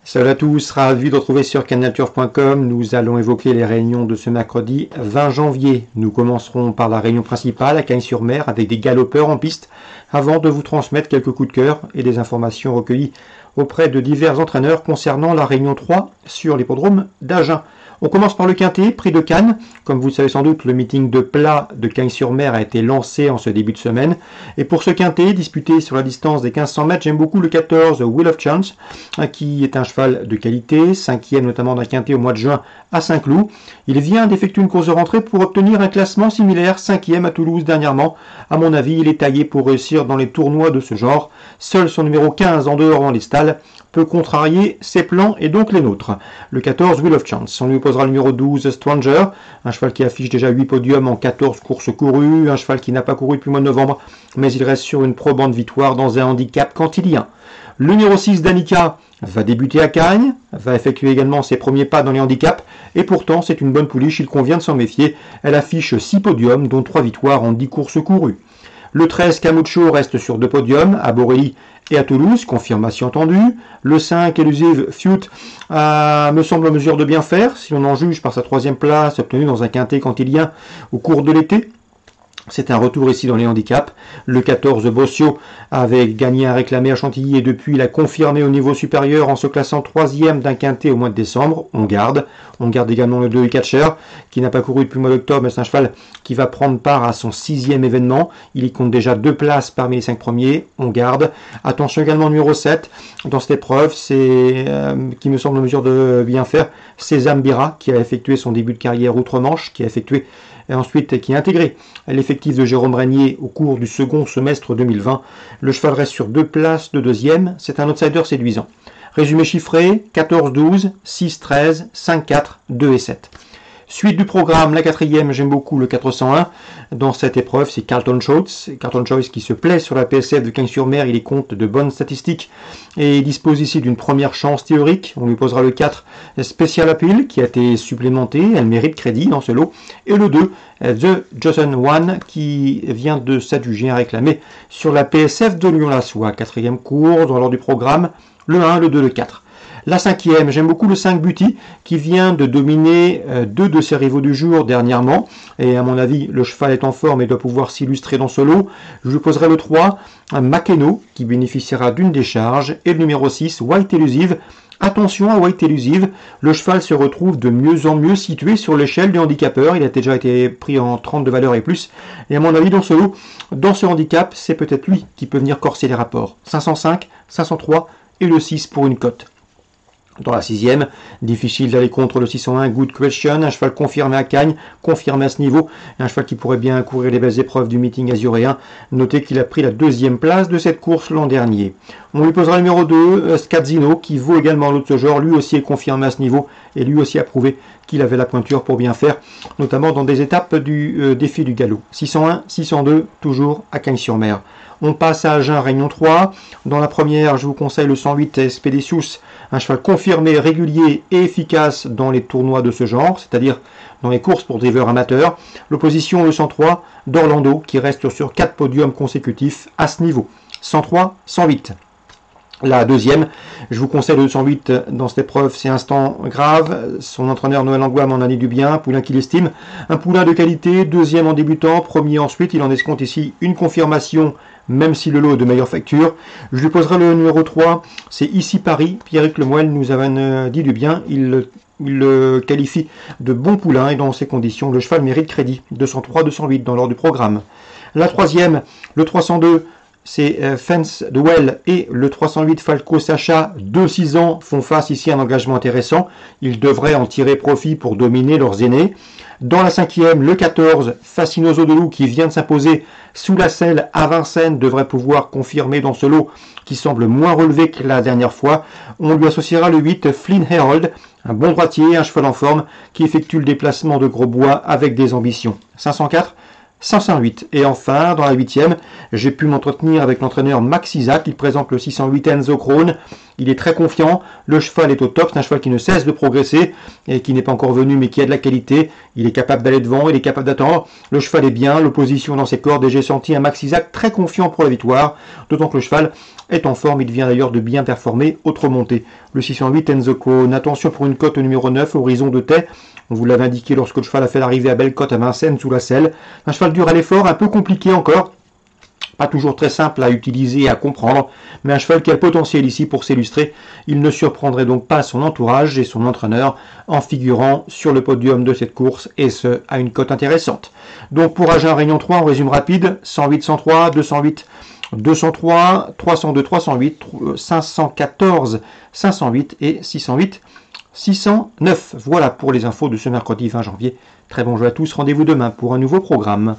Salut à tous, ravi de retrouver sur canalturf.com. Nous allons évoquer les réunions de ce mercredi 20 janvier. Nous commencerons par la réunion principale à Cagnes-sur-Mer avec des galopeurs en piste avant de vous transmettre quelques coups de cœur et des informations recueillies auprès de divers entraîneurs concernant la réunion 3 sur l'hippodrome d'Agen. On commence par le quintet, prix de Cannes. Comme vous le savez sans doute, le meeting de plat de Cagnes-sur-Mer a été lancé en ce début de semaine. Et pour ce quintet, disputé sur la distance des 1500 mètres, j'aime beaucoup le 14 Wheel of Chance, qui est un cheval de qualité, 5e notamment d'un quintet au mois de juin à Saint-Cloud. Il vient d'effectuer une course de rentrée pour obtenir un classement similaire, 5e à Toulouse dernièrement. À mon avis, il est taillé pour réussir dans les tournois de ce genre. Seul son numéro 15 en dehors dans les stalles peut contrarier ses plans et donc les nôtres. Le 14 Wheel of Chance. On lui opposera le numéro 12 Stranger, un cheval qui affiche déjà 8 podiums en 14 courses courues, un cheval qui n'a pas couru depuis le mois de novembre, mais il reste sur une probante victoire dans un handicap quand il y a. Le numéro 6 Danica va débuter à Cagnes, va effectuer également ses premiers pas dans les handicaps, et pourtant c'est une bonne pouliche, il convient de s'en méfier. Elle affiche 6 podiums, dont 3 victoires en 10 courses courues. Le 13 Camucho reste sur 2 podiums, à Borély et à Toulouse, confirmation entendue. Le 5 Elusive Feud me semble en mesure de bien faire, si l'on en juge par sa 3e place obtenue dans un quintet cantilien au cours de l'été. C'est un retour ici dans les handicaps. Le 14 Bossio avait gagné un réclamé à Chantilly et depuis il a confirmé au niveau supérieur en se classant 3e d'un quintet au mois de décembre. On garde également le 2 Catcher qui n'a pas couru depuis le mois d'octobre, mais c'est un cheval qui va prendre part à son 6e événement. Il y compte déjà 2 places parmi les 5 premiers. On garde. Attention également numéro 7 dans cette épreuve, c'est qui me semble en mesure de bien faire. C'est Zambira qui a effectué son début de carrière outre-Manche, qui a intégré l'effectif de Jérôme Régnier au cours du second semestre 2020. Le cheval reste sur 2 places de 2e. C'est un outsider séduisant. Résumé chiffré, 14-12, 6-13, 5-4, 2 et 7. Suite du programme, la 4e, j'aime beaucoup le 401. Dans cette épreuve, c'est Carlton Choice. Carlton Choice qui se plaît sur la PSF de Cagnes-sur-Mer. Il est compte de bonnes statistiques et il dispose ici d'une première chance théorique. On lui posera le 4 Special Appeal qui a été supplémenté. Elle mérite crédit dans ce lot. Et le 2 The Johnson One qui vient de s'adjuger un réclamé sur la PSF de Lyon-la-Soie. 4e course dans l'ordre du programme. Le 1, le 2, le 4. La 5e, j'aime beaucoup le 5 Buty qui vient de dominer 2 de ses rivaux du jour dernièrement. Et à mon avis, le cheval est en forme et doit pouvoir s'illustrer dans ce lot. Je lui poserai le 3, Makeno qui bénéficiera d'une décharge. Et le numéro 6, White Elusive. Attention à White Elusive, le cheval se retrouve de mieux en mieux situé sur l'échelle du handicapeur. Il a déjà été pris en 30 de valeur et plus. Et à mon avis, dans ce lot, dans ce handicap, c'est peut-être lui qui peut venir corser les rapports. 505, 503 et le 6 pour une cote. Dans la 6e, difficile d'aller contre le 601 Good Question, un cheval confirmé à Cagnes, confirmé à ce niveau, un cheval qui pourrait bien courir les belles épreuves du meeting azuréen. Notez qu'il a pris la 2e place de cette course l'an dernier. On lui posera le numéro 2, Scazzino, qui vaut également l'autre de ce genre, lui aussi est confirmé à ce niveau, et lui aussi a prouvé qu'il avait la pointure pour bien faire, notamment dans des étapes du défi du galop. 601, 602, toujours à Cagnes-sur-Mer. On passe à Agen, Réunion 3. Dans la première, je vous conseille le 108 Expeditious, un cheval confirmé, régulier et efficace dans les tournois de ce genre, c'est-à-dire dans les courses pour drivers amateurs. L'opposition, le 103 d'Orlando, qui reste sur 4 podiums consécutifs à ce niveau. 103, 108. La 2e, je vous conseille le 108 dans cette épreuve, c'est Instant Grave. Son entraîneur Noël Angois m'en a dit du bien, un poulain qu'il estime. Un poulain de qualité, 2e en débutant, 1er ensuite. Il en escompte ici une confirmation, même si le lot est de meilleure facture. Je lui poserai le numéro 3, c'est Ici Paris. Pierrick Lemoine nous avait dit du bien. Il le qualifie de bon poulain et dans ces conditions, le cheval mérite crédit. 203, 208 dans l'ordre du programme. La 3e, le 302. C'est Fence de Well et le 308 Falco Sacha, 2-6 ans, font face ici à un engagement intéressant. Ils devraient en tirer profit pour dominer leurs aînés. Dans la 5e, le 14, Fascinoso de Loup qui vient de s'imposer sous la selle à Vincennes devrait pouvoir confirmer dans ce lot qui semble moins relevé que la dernière fois. On lui associera le 8, Flynn Herald, un bon droitier, un cheval en forme qui effectue le déplacement de Grosbois avec des ambitions. 504, 508. Et enfin, dans la 8e, j'ai pu m'entretenir avec l'entraîneur Max Isaac. Il présente le 608 Enzo Krone. Il est très confiant. Le cheval est au top. C'est un cheval qui ne cesse de progresser et qui n'est pas encore venu, mais qui a de la qualité. Il est capable d'aller devant. Il est capable d'attendre. Le cheval est bien. L'opposition dans ses cordes. Et j'ai senti un Max Isaac très confiant pour la victoire. D'autant que le cheval est en forme. Il vient d'ailleurs de bien performer. Autre montée. Le 608 Enzo Krone. Attention pour une cote au numéro 9, Horizon de Taix. On vous l'avait indiqué lorsque le cheval a fait l'arrivée à Bellecote à Vincennes sous la selle. Un cheval dur à l'effort, un peu compliqué encore. Pas toujours très simple à utiliser et à comprendre, mais un cheval qui a le potentiel ici pour s'illustrer. Il ne surprendrait donc pas son entourage et son entraîneur en figurant sur le podium de cette course, et ce, à une cote intéressante. Donc pour Agen Réunion 3, on résume rapide, 108, 103, 208, 203, 302, 308, 514, 508 et 608, 609. Voilà pour les infos de ce mercredi 20 janvier. Très bon jeu à tous, rendez-vous demain pour un nouveau programme.